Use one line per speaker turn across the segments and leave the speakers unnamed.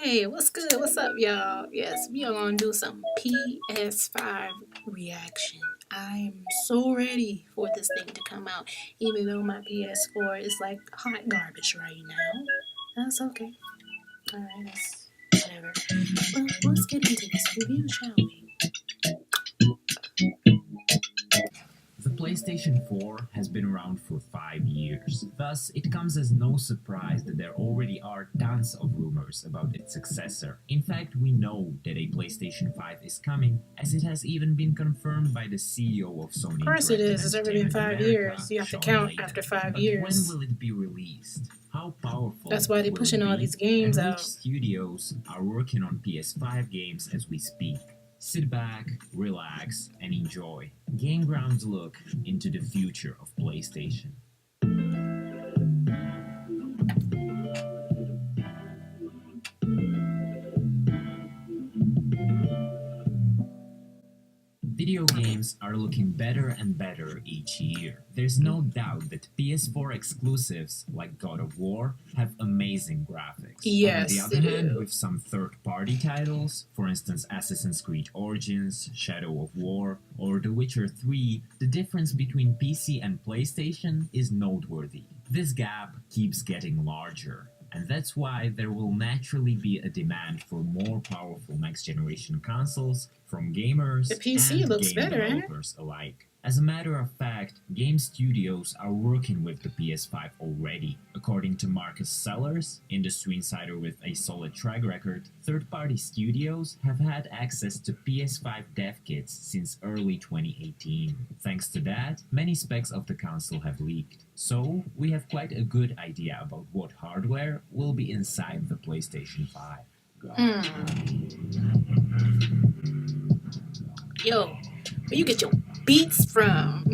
Hey, what's good? What's up, y'all? Yes, we are gonna do some PS5 reaction. I am so ready for this thing to come out, even though my PS4 is like hot garbage right now. That's okay. Alright, that's whatever. Well, let's get into this review, shall we?
The PlayStation 4 has been around for 5 years, thus it comes as no surprise that there already are tons of rumors about its successor. In fact, we know that a PlayStation 5 is coming, as it has even been confirmed by the CEO of Sony
Of course it
Interactive
is. It's already been
Entertainment
5 years.
America,
You have to
Sean
count
Layden.
after 5
But when
years.
will it be released? How powerful
That's why they're
will
pushing
it
all
be?
these games
And which
out.
studios are working on PS5 games as we speak? Sit back, relax, and enjoy. Game Ground's look into the future of PlayStation. Video games are looking better and better each year. There's no doubt that PS4 exclusives like God of War have amazing graphics. On the
Yes,
other
they
hand,
do.
with some third-party titles, for instance Assassin's Creed Origins, Shadow of War, or The Witcher 3, the difference between PC and PlayStation is noteworthy. This gap keeps getting larger. And that's why there will naturally be a demand for more powerful next-generation consoles from gamers
The PC
and
looks
game
better, ain't it?
developers alike. As a matter of fact, game studios are working with the PS5 already. According to Marcus Sellers, industry insider with a solid track record, third-party studios have had access to PS5 dev kits since early 2018. Thanks to that, many specs of the console have leaked. So, we have quite a good idea about what hardware will be inside the PlayStation 5.
Yo, where you get your beats from?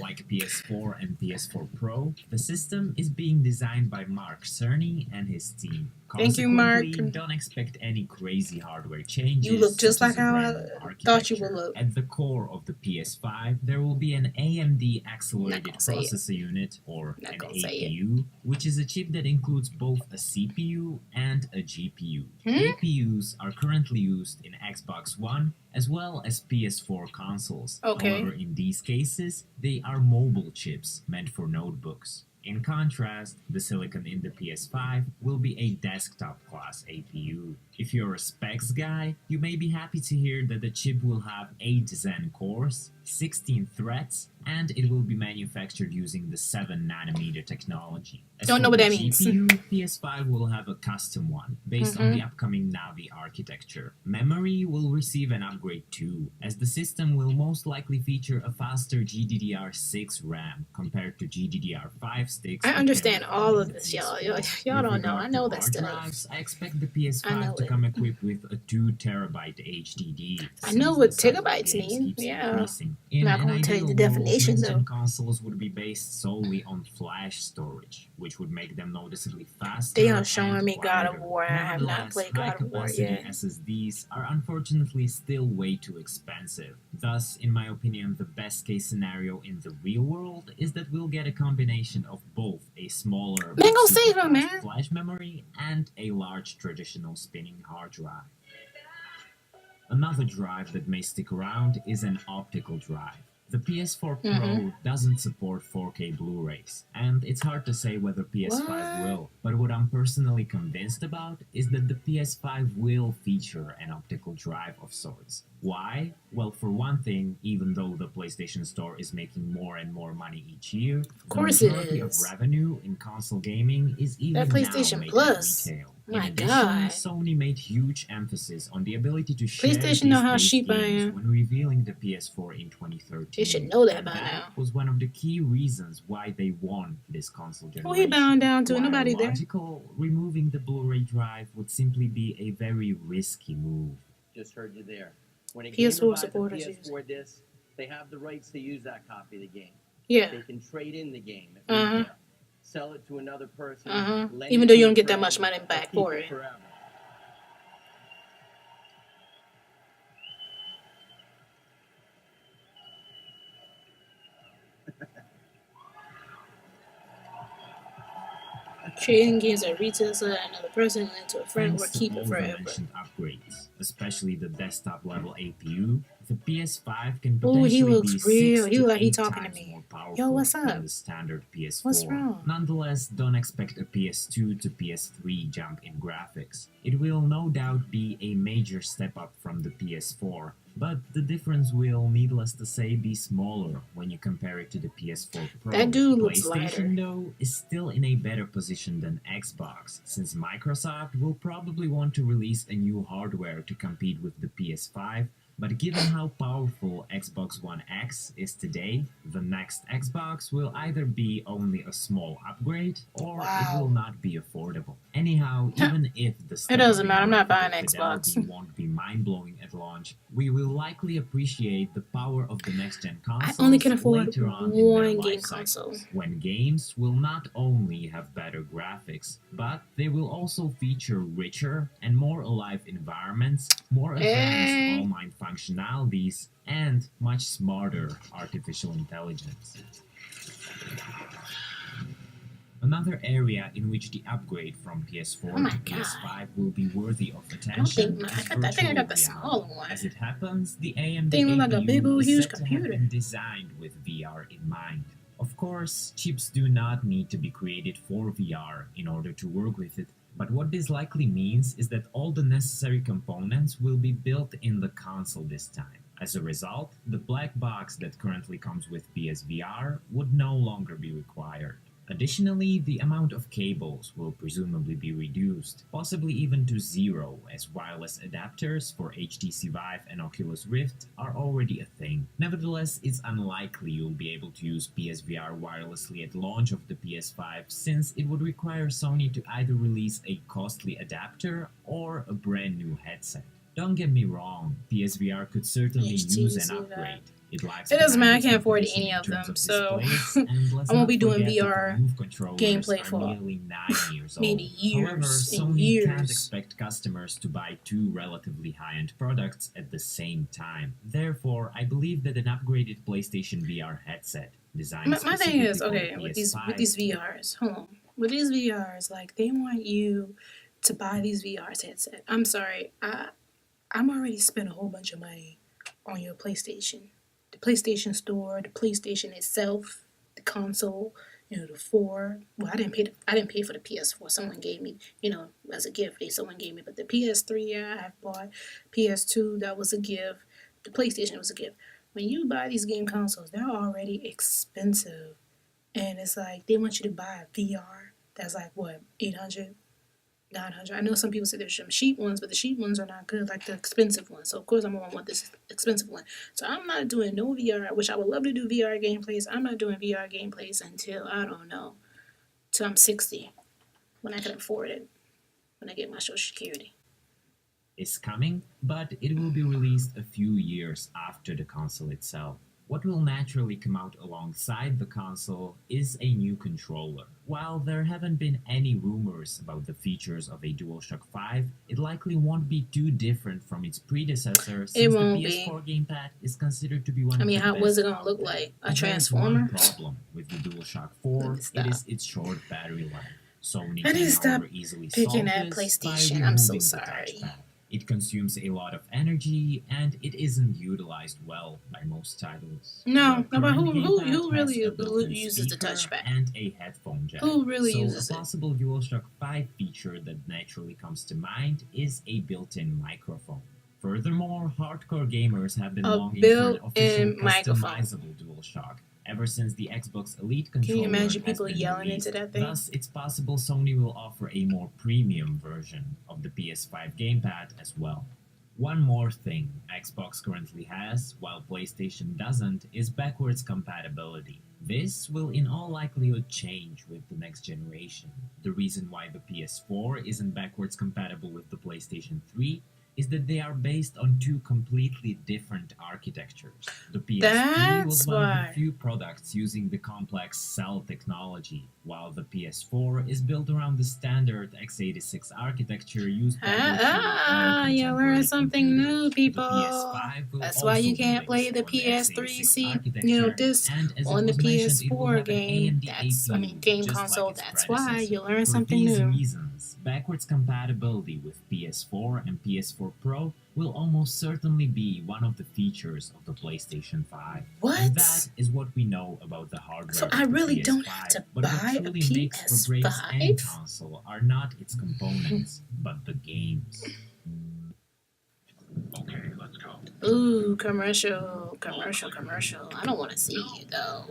Like PS4 and PS4 Pro, the system is being designed by Mark Cerny and his team.
Thank you, Mark.
Consequently, don't expect any crazy hardware changes.
You look just
such
like
as a
how
brand
I
new
thought you would
architecture.
look.
At the core of the PS5, there will be an AMD accelerated
Not gonna say it.
processor unit, or
Not
an
gonna say it.
APU, which is a chip that includes both a CPU and a GPU.
Hmm?
APUs are currently used in Xbox One as well as PS4 consoles.
Okay.
However, in these cases, they are mobile chips meant for notebooks. In contrast, the silicon in the PS5 will be a desktop class APU. If you're a specs guy, you may be happy to hear that the chip will have 8 Zen cores, 16 threads, and it will be manufactured using the 7nm technology. As
Don't
for
know what
the
that means.
GPU, PS5 will have a custom one, based on the upcoming Navi architecture. Memory will receive an upgrade too, as the system will most likely feature a faster GDDR6 RAM compared to GDDR5 sticks.
I
that
understand
can be
all
found
of
in the
this, y'all.
PS4.
Y'all
With
don't know.
regard
I
to
know that
hard
stuff.
drives, I expect the
I
PS5
know
to
it.
come equipped with a 2TB HDD.
I know
since
what
the size of
gigabytes
games
mean.
keeps
Yeah.
increasing. In
Not
an
gonna tell you
ideal
the
world,
definition
next-gen
though.
consoles would be based solely on flash storage, which would make them noticeably faster
They are
and
showing me God of
quieter.
War. I have not
Nevertheless,
played God of War
high-capacity
yet.
SSDs are unfortunately still way too expensive. Thus, in my opinion, the best-case scenario in the real world is that we'll get a combination of both a smaller
Man, go
super
save him,
fast
man.
flash memory and a large traditional spinning hard drive. Another drive that may stick around is an optical drive. The PS4 Pro doesn't support 4K Blu-rays, and it's hard to say whether PS5
What?
will. But what I'm personally convinced about is that the PS5 will feature an optical drive of sorts. Why? Well, for one thing, even though the PlayStation Store is making more and more money each year,
Of course it is.
revenue in console gaming is even
That
now
PlayStation
made
Plus.
at retail.
My
In addition,
God.
Sony made huge emphasis on the ability to share
PlayStation know how
disc-based
sheep I
games
am.
when revealing the PS4 in 2013.
They should know that
And
by now.
was one of the key reasons why they won this console
Who
generation.
he bowing down to?
While
Nobody there.
logical, removing the Blu-ray drive would simply be a very risky move.
Just heard you there. When a
PS4
gamer buys a
supporters
PS4 disc, they have the rights to use that copy of the game.
Yeah.
They can trade in the game at retail, sell it to another person, lend
Even
it
though
to
you
a
don't get that
friend,
much money
or
back
keep
for
it
it.
forever.
Trading games at retail so that another person into a friend or
Thanks to
keep
all
it
the
forever.
mentioned upgrades, especially the desktop level APU, the PS5 can
Oh, he
potentially be
looks real.
6
He
to
look like he
8
talking to
times
me.
more powerful
Yo, what's up?
than the standard PS4.
What's wrong?
Nonetheless, don't expect a PS2 to PS3 jump in graphics. It will no doubt be a major step up from the PS4, but the difference will, needless to say, be smaller when you compare it to the PS4 Pro.
That dude looks
PlayStation,
lighter.
though, is still in a better position than Xbox, since Microsoft will probably want to release a new hardware to compete with the PS5, but given how powerful Xbox One X is today, the next Xbox will either be only a small upgrade or it will not be affordable. Anyhow, even if the
It doesn't matter. I'm not
graphical
buying
fidelity
Xbox.
won't be mind-blowing at launch, we will likely appreciate the power of the next-gen consoles
I only can afford
later on in their
one game
life
console.
cycles, when games will not only have better graphics, but they will also feature richer and more alive environments, more advanced online functionalities, and much smarter artificial intelligence. Another area in which the upgrade from PS4 to PS5 will be worthy of attention is
I think I got the
virtual
smaller
reality.
one.
As it happens, the AMD
Thing look like a big
APU
old
is
huge
said to have
computer.
been designed with VR in mind. Of course, chips do not need to be created for VR in order to work with it, but what this likely means is that all the necessary components will be built in the console this time. As a result, the black box that currently comes with PSVR would no longer be required. Additionally, the amount of cables will presumably be reduced, possibly even to zero, as wireless adapters for HTC Vive and Oculus Rift are already a thing. Nevertheless, it's unlikely you'll be able to use PSVR wirelessly at launch of the PS5, since it would require Sony to either release a costly adapter or a brand new headset. Don't get me wrong, PSVR could certainly use an upgrade. It
doesn't matter, I can't afford any of them, so I won't be doing VR gameplay for maybe years
However,
and
Sony can't
years.
expect customers to buy two relatively high-end products at the same time. Therefore, I believe that an upgraded PlayStation VR headset designed
My thing
specifically
is,
for
okay,
the
with
PS5
these VRs, hold on. With these VRs, like they want you to buy these VRs headset. I'm sorry, I'm already spent a whole bunch of money on your PlayStation. The PlayStation Store, the PlayStation itself, the console, the 4. Well, I didn't pay for the PS4. Someone gave me, as a gift. Someone gave me, but the PS3, yeah, I have bought. PS2, that was a gift. The PlayStation was a gift. When you buy these game consoles, they're already expensive, and it's like they want you to buy a VR that's like what, 800, 900. I know some people say there's some cheap ones, but the cheap ones are not good, like the expensive ones. So of course I'm gonna want this expensive one. So I'm not doing no VR, which I would love to do VR gameplays. I'm not doing VR gameplays until, I don't know, till I'm 60, when I can afford it, when I get my Social Security.
Is coming, but it will be released a few years after the console itself. What will naturally come out alongside the console is a new controller. While there haven't been any rumors about the features of a DualShock 5, it likely won't be too different from its predecessor, since the PS4 gamepad is considered to be one of the best.
How was it gonna look like? A transformer?
One problem with the DualShock 4, it is its short battery life. Sony
I need to stop
easily
picking at PlayStation. I'm so sorry.
It consumes a lot of energy, and it isn't utilized well by most titles.
No, but who really uses the touchpad?
And a headphone jack.
Who really uses
it? A possible DualShock 5 feature that naturally comes to mind is a built-in microphone. Furthermore, hardcore gamers have been longing for an official customizable DualShock ever since the Xbox Elite controller.
Can you imagine people yelling into that thing?
Thus, it's possible Sony will offer a more premium version of the PS5 gamepad as well. One more thing Xbox currently has, while PlayStation doesn't, is backwards compatibility. This will in all likelihood change with the next generation. The reason why the PS4 isn't backwards compatible with the PlayStation 3 is that they are based on two completely different architectures. The PSP was
That's
one of
why.
the few products using the complex cell technology, while the PS4 is built around the standard x86 architecture used by virtually all
You
contemporary
learn something
computers.
new,
The
people.
PS5 will
That's
also
why you
be
can't play
based
the
on the
PS3
x86
C,
architecture,
disc
and as it
on the
was mentioned, it will
PS4
have an
game.
AMD
That's, I mean,
APU,
game
just
console.
like its
That's why
predecessor.
you learn
For
something
these
new.
reasons, backwards compatibility with PS4 and PS4 Pro will almost certainly be one of the features of the PlayStation 5.
What?
And that is what we know about the hardware
So
of
I
the
really
PS5.
don't have to
But what
buy a
truly makes or breaks any
PS5?
console are not its components, but the games. Okay, let's go.
Ooh, commercial. I don't want to see you though.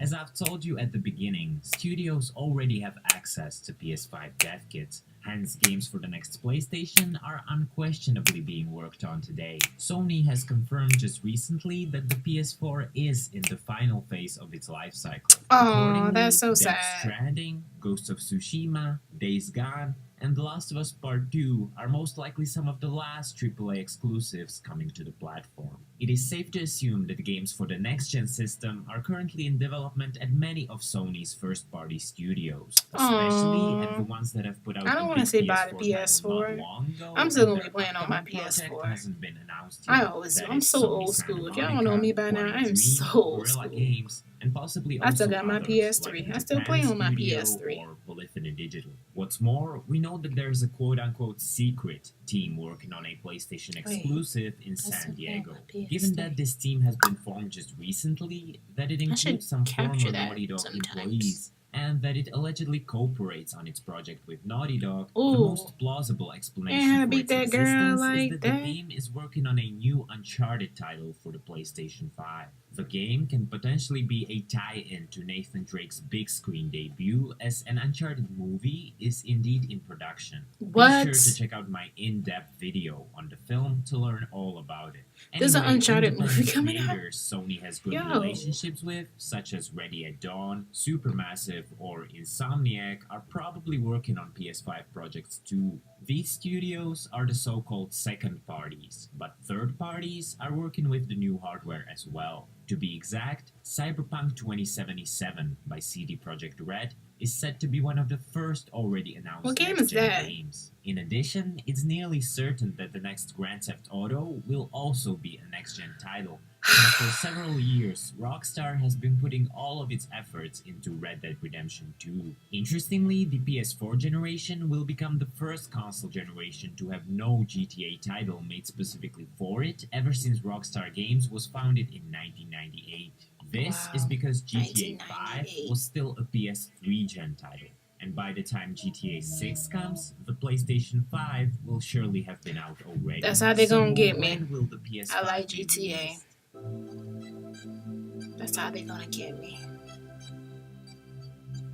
As I've told you at the beginning, studios already have access to PS5 dev kits, hence games for the next PlayStation are unquestionably being worked on today. Sony has confirmed just recently that the PS4 is in the final phase of its life cycle.
Oh, that's so
Death
sad.
Stranding, Ghost of Tsushima, Days Gone, and The Last of Us Part 2 are most likely some of the last AAA exclusives coming to the platform. It is safe to assume that games for the next-gen system are currently in development at many of Sony's first-party studios, especially at the ones that have put out
I don't
a
want to
big
say bye to
PS4 title
PS4.
not long ago.
I'm still
and
gonna be
their
playing on my
upcoming project
PS4.
hasn't been announced
I
yet.
always do.
That
I'm
is
so
Sony
old
Santa
school. If y'all don't know
Monica,
me by now,
Quantic
I am
Dream,
so old
Guerrilla
school.
Games, and possibly
I still
also
got my
others,
PS3.
like
I still play
Japan
on my
Studio
PS3.
or Polyphony Digital. What's more, we know that there's a quote-unquote secret team working on a PlayStation exclusive in San Diego. Given that this team has been formed just recently, that it includes some former Naughty Dog employees, and that it allegedly cooperates on its project with Naughty Dog, the most plausible explanation for its existence is that the game is working on a new Uncharted title for the PlayStation 5. The game can potentially be a tie-in to Nathan Drake's big screen debut, as an Uncharted movie is indeed in production.
What?
Be sure to check out my in-depth video on the film to learn all about it.
There's an Uncharted movie coming out.
Creators Sony has good relationships with, such as Ready at Dawn, Supermassive, or Insomniac, are probably working on PS5 projects too. These studios are the so-called second parties, but third parties are working with the new hardware as well. To be exact, Cyberpunk 2077 by CD Projekt Red is said to be one of the first already announced next-gen games. In addition, it's nearly certain that the next Grand Theft Auto will also be a next-gen title. For several years, Rockstar has been putting all of its efforts into Red Dead Redemption 2. Interestingly, the PS4 generation will become the first console generation to have no GTA title made specifically for it ever since Rockstar Games was founded in 1998. This is because GTA 5 was still a PS3 gen title. And by the time GTA 6 comes, the PlayStation 5 will surely have been out already.
That's how they're gonna get me.
When will the PS5
I like GTA. That's how they're gonna get me.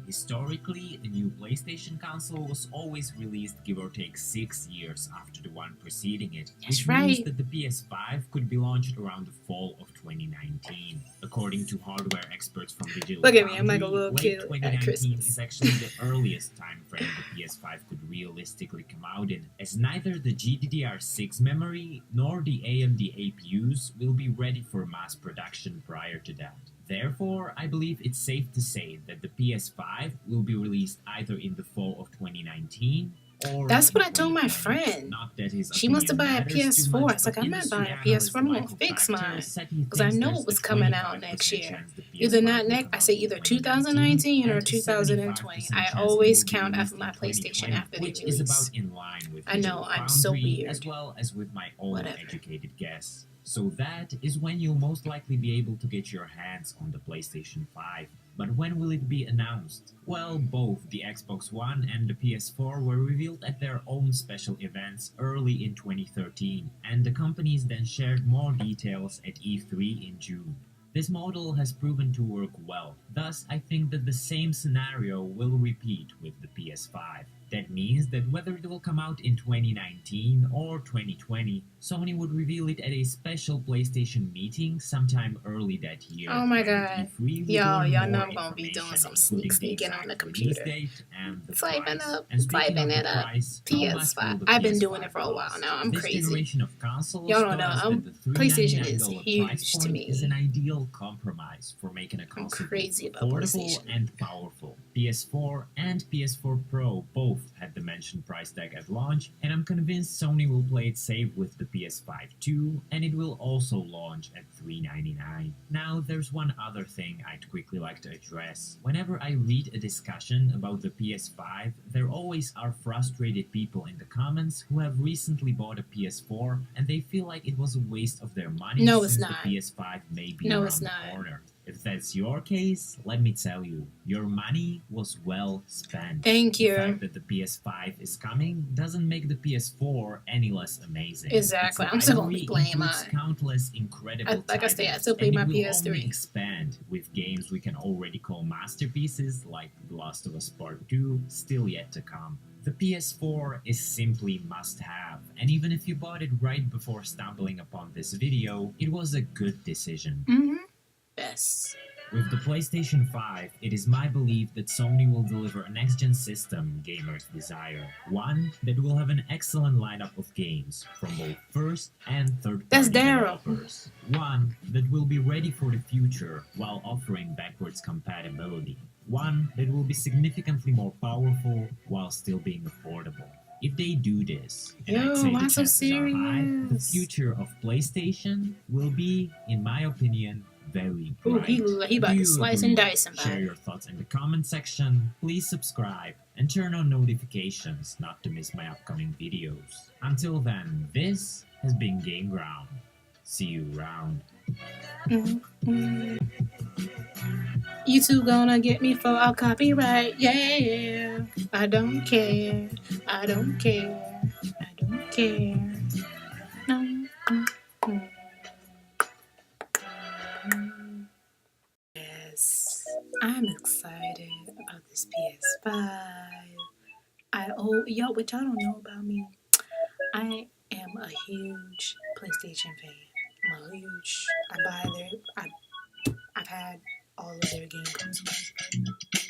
Historically, a new PlayStation console was always released give or take 6 years after the one preceding it, which means that the PS5 could be launched around the fall of 2019. According to hardware experts from Digital
Look at me,
Foundry,
I'm like a little kid
late
at
2019
Christmas.
is actually the earliest time frame the PS5 could realistically come out in, as neither the GDDR6 memory nor the AMD APUs will be ready for mass production prior to that. Therefore, I believe it's safe to say that the PS5 will be released either in the fall of 2019 or
that's what I told my friend.
Not that his
she wants to buy a PS4. It's like, I'm not buying a PS4. I'm going to fix mine. Because I know it was coming out next year. Either not next, I say either 2019 or 2020. I always count after my PlayStation after they release.
Is about in line with
I know, I'm so weird.
As well as with my own educated guess. So that is when you'll most likely be able to get your hands on the PlayStation 5. But when will it be announced? Well, both the Xbox One and the PS4 were revealed at their own special events early in 2013, and the companies then shared more details at E3 in June. This model has proven to work well, thus I think that the same scenario will repeat with the PS5. That means that whether it will come out in 2019 or 2020, Sony would reveal it at a special PlayStation meeting sometime early that year.
Oh my
And
god.
if we would
Y'all
learn
know
more
I'm gonna be doing
information,
some
including the
sneaking on the
exact release
computer.
date and the
Typing
price.
up,
And speaking
typing
of
it
the
up.
price, how much will
PS5.
the
I've been
PS5
doing it for a while
cost?
now. I'm
This
crazy.
generation of consoles
Y'all don't
taught us
know.
that the
PlayStation is
$399 price
huge to
point is an
me.
ideal compromise for making a
I'm
console
crazy about
affordable
PlayStation.
and powerful. PS4 and PS4 Pro both had the mentioned price tag at launch, and I'm convinced Sony will play it safe with the PS5 too, and it will also launch at $399. Now, there's one other thing I'd quickly like to address. Whenever I read a discussion about the PS5, there always are frustrated people in the comments who have recently bought a PS4 and they feel like it was a waste of their money
No, it's
since
not.
the PS5 may be
No,
around
it's
the
not.
corner. If that's your case, let me tell you, your money was well spent.
Thank you.
The fact that the PS5 is coming doesn't make the PS4 any less amazing.
Exactly.
Its
I'm still gonna be
library
playing
includes
mine.
countless incredible
Like I say, I
titles,
still play
and
my
it will
PS3.
only expand with games we can already call masterpieces like The Last of Us Part 2 still yet to come. The PS4 is simply must-have, and even if you bought it right before stumbling upon this video, it was a good decision.
Yes.
With the PlayStation 5, it is my belief that Sony will deliver a next-gen system gamers desire. One that will have an excellent lineup of games from both first and
That's
third-party
Daryl.
developers. One that will be ready for the future while offering backwards compatibility. One that will be significantly more powerful while still being affordable. If they do this, and I'd say
Yo,
the
why so
chances are high, the
serious?
future of PlayStation will be, in my opinion, very
Ooh,
bright.
he about
Do
to
you
slice
agree?
and dice him.
Share your thoughts in the comment section. Please subscribe and turn on notifications not to miss my upcoming videos. Until then, this has been Game Ground. See you around.
You two gonna get me for a copyright? Yeah. I don't care. I don't care. I don't care. No. Yes, I'm excited about this PS5. What y'all don't know about me, I am a huge PlayStation fan. I'm a huge. I've had all of their game consoles.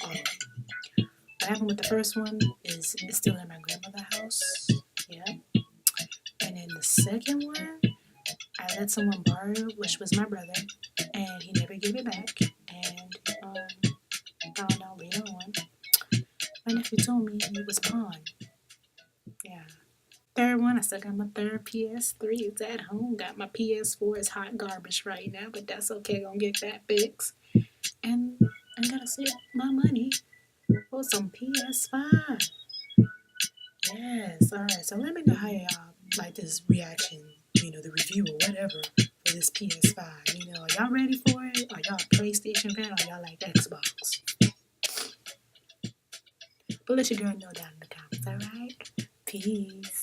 All of them. What happened with the first one is it's still in my grandmother's house. Yeah. And then the second one, I let someone borrow it, which was my brother, and he never gave it back. And found out later on, my nephew told me it was pawned. Yeah. Third one, I still got my third PS3. It's at home. Got my PS4. It's hot garbage right now, but that's okay. Gonna get that fixed. And I gotta save my money for some PS5. Yes. All right. So let me know how y'all like this reaction, the review or whatever for this PS5. Are y'all ready for it? Are y'all a PlayStation fan or y'all like Xbox? But let your girl know down in the comments, alright? Peace.